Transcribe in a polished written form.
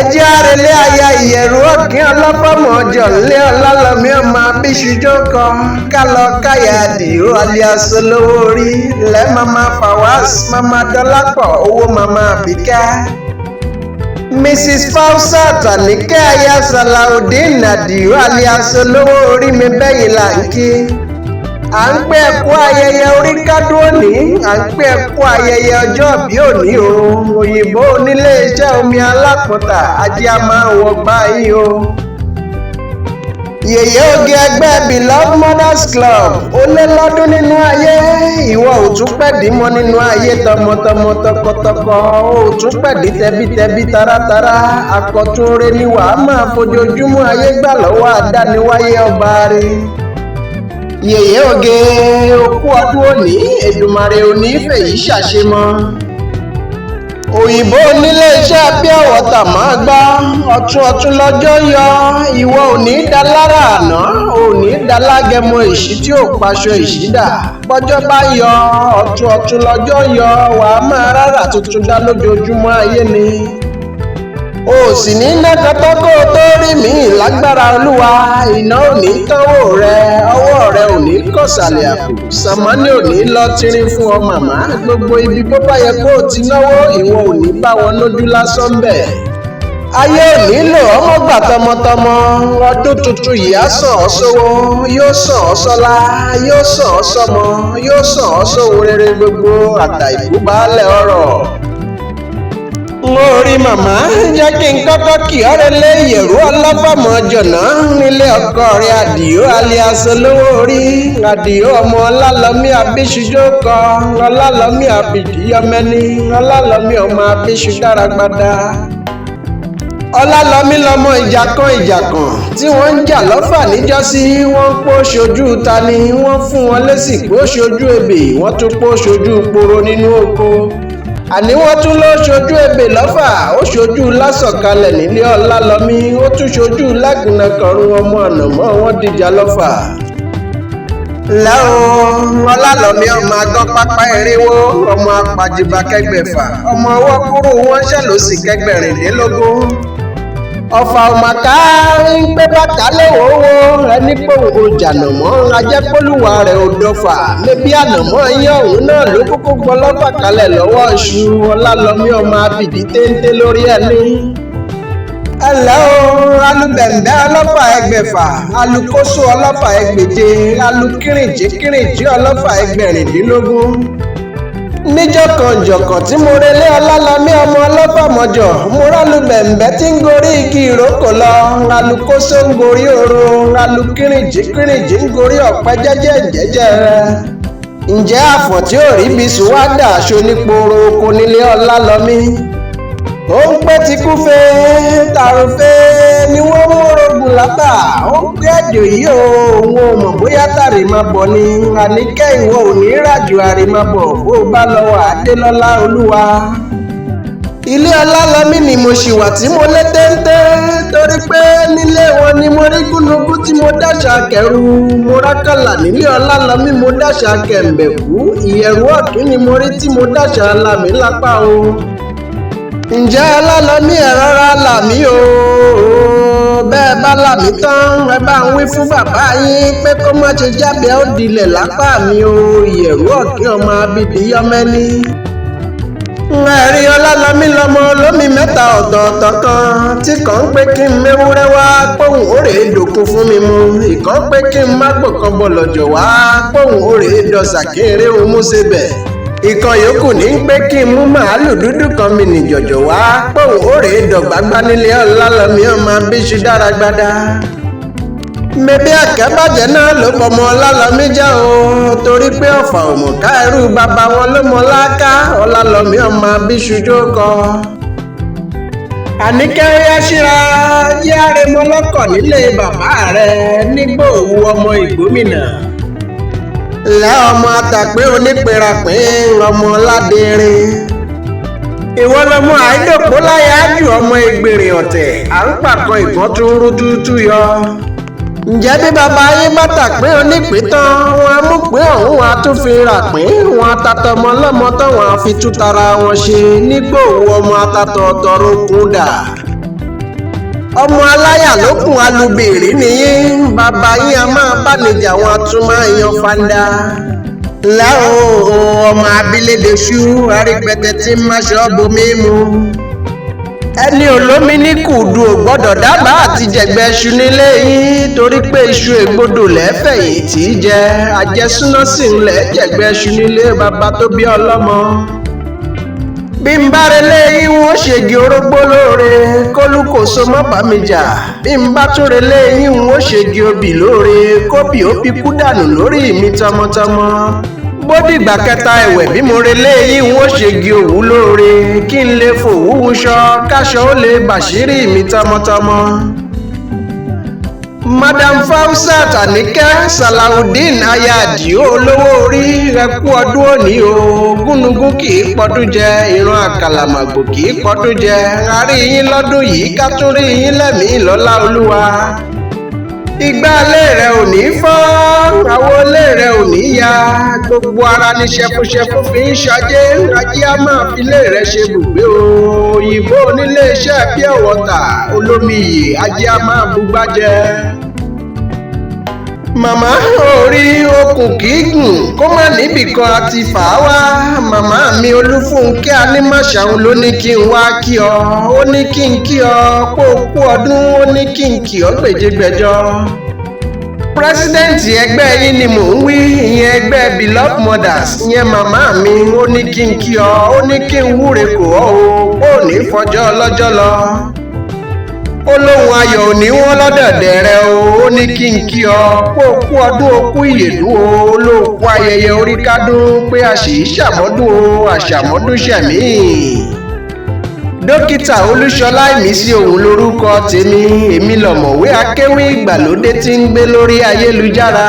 ẹjẹ́ àrẹ̀lẹ̀ aya ìyẹ̀rù ọ̀kín ọlọ́pọ̀mọ̀ ọjọ́ ńlé ọlálọ́mí ọmọ abíṣújó kan kálọ káyà Àdìó alias olówó orí lẹ́ mama Fawaz mama Dọ́lápọ̀ owó mama Àbíkẹ́. Mrs Fausat Àníkẹ́ aya Salaudeen Àdìó alias olówó orí mi bẹ́yìn là ń kí. À ń pẹ́ ẹ̀kú ayẹyẹ orí kádùn òní, à ń pẹ́ ẹ̀kú ayẹyẹ ọjọ́ bí òní o. Òyìnbó onílé iṣẹ́ omi alápọ̀tà ajé a máa wọgbà yín o. Yèyé oge ẹgbẹ́ Beloved Mothers Club ó lé lọ́dún nínú ayé, ìwọ ò tún pẹ̀dí mọ́ nínú ayé tọmọtọmọ tọkọtọkọ, ó tún pẹ̀dí tẹbítẹbí taratara, àkọ́tún oore ni wàá máa fojoojúmọ́ ayé gbà lọ́wọ́ àdániwáyé ọba rẹ̀. Yèyé oge okú ọdún òní, Èdùmàrè òní fèyí ṣàṣemọ́. Òyìnbó onílé iṣẹ́ pure water máa gbọ́, ọ̀tún lọ́jọ́ yọ, ìwọ òní dá lára àná, òní dá lágẹmọ èṣí tí ò paṣọ èṣí dà. Bọ́jọ́ bá yọ, ọ̀tún lọ́jọ́ yọ, wàá máa rárá tuntun dá lójoojúmọ́ ayé ni. O sì ní nẹ́kọ̀tọ́ kó o tó rí mi lágbára Olúwa, iná ò ní tánwò rẹ, ọwọ́ rẹ ò ní kọ̀sàlẹ̀ àpò, sàmánì ò ní lọ tírín fún ọ màmá, gbogbo ibi bó bá yẹ kó o ti náwó ìwọ ò ní bá wọn lójú lásán bẹ̀. Ayé ò nílò ọmọ gbà tọmọtọmọ, ọdún tuntun yìí á sàn ọ́ sówó, yóò sàn ọ́ sọ́lá, yóò sàn ọ́ sọ́mọ, yóò sàn ọ́ sówó rere gbogbo àtàìkú baálẹ̀ ọrọ̀. Orí màmá jẹ́ kí n kọ́kọ́ kí ọ̀rẹ́ lé ìyẹ̀rù ọlọ́fọ̀mọ́ jọ̀nà nílé ọkọ rẹ̀ Àdìó alias olówó orí. Àdìó ọmọ ọlálọ́mí abíṣújó kọ, ọlálọ́mí àbìdíyọmẹ́ni, ọlálọ́mí ọmọ abíṣú dáragbádá. Ọlálọ́mí lọmọ ìjàkan tí wọ́n ń jà lọ́fà níjọ́sí, wọ́n ń pò ṣojú tani, wọ́n fún wọn lésì pò ṣojú ebè, wọ́n tún pò ṣojú poro nínú oko. Àní wọ́n tún ló ṣojú ebè lọ́fà, ó ṣojú lásọ̀kalẹ̀ nílé Ọlálọ́mí, ó tún ṣojú lágùnà kọrùn ọmọ ànàmọ́ wọn dìjà lọ́fà. Ọlálọ́mí ọmọ agán pápá eréwó, ọmọ apàjìbà kẹgbẹ̀fà, ọmọ ọwọ́ kúrò wọn ṣẹlòsì kẹgbẹ̀rìndínlógún. Ọ̀fà òmàká ń gbé bàtà léwòówó, ẹni pòwò jànàmọ́ ajẹ́pọ̀lùwà rẹ̀ ò dọ́fà, mébí ànàmọ́ yín ọ̀hún náà ló kúkú gbọ́ lọ́fà kalẹ̀ lọ́wọ́ iṣu. Ọlálọ́mí ọmọ abìdí téńté lórí ẹni. Alubẹ̀ǹbẹ̀ ọlọ́fà ẹgbẹ̀fà, alukóso ọlọ́fà ẹgbèje, alukírìnjí ọlọ́fà ẹgbẹ̀rìndínlógún. Níjọ̀kànjọ̀kàn tí mo relé Ọlálọ́mí ọmọ ọlọ́fàmọ́jọ, mo rálùbẹ̀ǹbẹ̀ tí ń gorí igi ìrókò lọ, alukóso ń gorí oro, alukírìnjí ń gorí ọ̀pẹ jẹ́jẹ́ rẹ. Ǹjẹ́ àfọ̀ tí ò rí bí sùn wá dà aṣọ níporo oko nílé Ọlálọ́mí? Ó ń pẹ́ ti kúfe tàrúfẹ́ ni wọ́n mọ́rọ̀gùn látà, ó ń pẹ́ àjò yìí o, òun ò mọ̀ bóyá tàrí máa bọ̀ ni. Àníkẹ́ ìwọ ò ní ràjò àrí máa bọ̀ bó bá lọ́wọ́ Adélọ́lá Olúwa. Ilé Ọlálọ́mí ni mo ṣì wà tí mo lé téńté, torí pé nílé wọn ni mo rí gúnugún tí mo dáṣà kẹrù, mo rákàlà nílé Ọlálọ́mí mo dáṣà kẹ̀m̀bẹ̀kú, ìyẹ̀rù ọ̀kín ni mo rí tí mo dáṣà lámì lápá o. Ǹjẹ́ Ọlálọ́mí ẹ rárá làmí o, bẹ́ẹ̀ bá làmí tán ẹ bá ń wí fún bàbá yín pé kó má ṣe jábẹ́ ó dilẹ̀ lápá mi o, ìyẹ̀rù ọ̀kín ọmọ abídíyọmẹ́ni. Ẹ̀rí Ọlálọ́mí lọmọ olómi mẹ́ta ọ̀tọ̀ọ̀tọ̀ kan, tí kàn ń pé kí n méwúrẹ́ wá póhùn òrè dòkun fún mi mu, ìkàn pé kí n má gbọ̀kan bọ̀lọ̀jọ̀ wá póhùn òrè dọ̀sà kí n rí ohun mú sebẹ̀. Ìkan yòókù ní pé kí n mú màálù dúdú kan mi nìjọ̀jọ̀ wá póhùn òrè dọ̀gbágbá nílé Ọlálọ́mí ọmọ abíṣú dáragbádá. Mébí àkẹ́bàjẹ́ náà ló fọmọ Ọlálọ́mí já o, torí pé ọ̀fà òmùká ẹrú bàbá wọn ló mọ láká. Ọlálọ́mí ọmọ abíṣújó kọ. Àníkẹ́ yá síra jẹ́ àrèmọ́lọ́kọ̀ nílé bàbá rẹ̀ nígbò òwú ọmọ Ìgbómìnà. Lẹ́ ọmọ àtàpé oníperapín ọmọ Ládẹrin. Ìwọ lọmọ àìdòpó láyà jù ọmọ Ìgbèrè ọ̀tẹ̀, à ń pàkọ ìbọn tó ń rú tútú yọ. Ǹjẹ́ bí bàbá yín bá tàpín onípín tán, wọn á mú pín ọ̀hún wọn á tún fi ràpín, wọn atatọmọ lọ́mọ tán wọn á fi tútara wọn ṣe nígbò òwú ọmọ atatọ̀ tọrọ kún dà. ọmọ aláyà lókun alubèrè nìyí bàbá yín a máa bá nìjà wọn tún máa yan fanda ńlá o ọmọ abilédeṣu arípẹtẹ tí ń máṣọ bomi mu ẹni olómi ní kùdù ò gbọ́dọ̀ dábàá àti jẹ̀gbẹ́ iṣu nílé yín torí pé iṣu ègbodò lẹ́fẹ̀yìn tí í jẹ àjẹsúná sì ń lẹ̀ jẹ̀gbẹ́ iṣu nílé bàbá tó bí ọlọ́mọ. bí n bá relé yín wọ́n ṣègi orógbó lóore kólúkòso mọ́ bá mi jà bí n bá tún relé yín wọ́n ṣègi obì lóore kóbì ó fi kú dànù lórí mi tọmọtọmọ bódìgbà kẹta ẹ̀wẹ̀ bí mo relé yín wọ́n ṣègi òwú lóore kí n lè fòwú wúṣọ káṣọ ó lè bàṣírí mi tọmọtọmọ. Madam Fausat Àníkẹ́ Salaudeen aya Àdìó olówó orí ẹkú ọdún òní o gúnugún kì í pọdún jẹ ìran àkàlàmàgbò kì í pọdún jẹ àárí yín lọ́dún yìí ká tún rí yín lẹ́mìí lọ́lá olúwa. Igbá ilé rẹ ò ní fọ́ àwo ilé rẹ ò ní ya gbogbo ara ní ṣẹfúṣẹfú fi ń ṣajé ajé á máa fi ilé rẹ ṣe bùgbé o òyìnbó onílé iṣẹ́ pure water olómi iyè ajé á máa bugbá jẹ. Màmá orí okùn kì í gùn kó má níbìkan àti fà á wá màmá mi Olúfúnkẹ́ Anímàṣàun ló ní kí n wá kí ọ ó ní kí n kí ọ kó o kú ọdún ó ní kí n kí ọ gbèjégbèjọ. pírẹsidẹ́ǹtì ẹgbẹ́ yín ni mò ń wí ìyẹn ẹgbẹ́ Beloved Mothers ìyẹn màmá mi ó ní kí n kí ọ ó ní kí n wúre kò ọ o kó o ní fọjọ́ lọ́jọ́ lọ. ó lóhun ayọ̀ òní wọn lọ́dọ̀dẹ̀ rẹ o ó ní kí n kí ọ kó o kú ọdún okú ìyèdún o ló kú ayẹyẹ orí kádún pé a sì í ṣàmọ́dún o àṣàmọ́dún ṣẹ̀mí. Dókítà Olúṣọlá Ìmísí òun lórúkọ tèmi èmi lọ̀mọ̀wé akéwì ìgbàlódé tí ń gbé lórí ayélujára.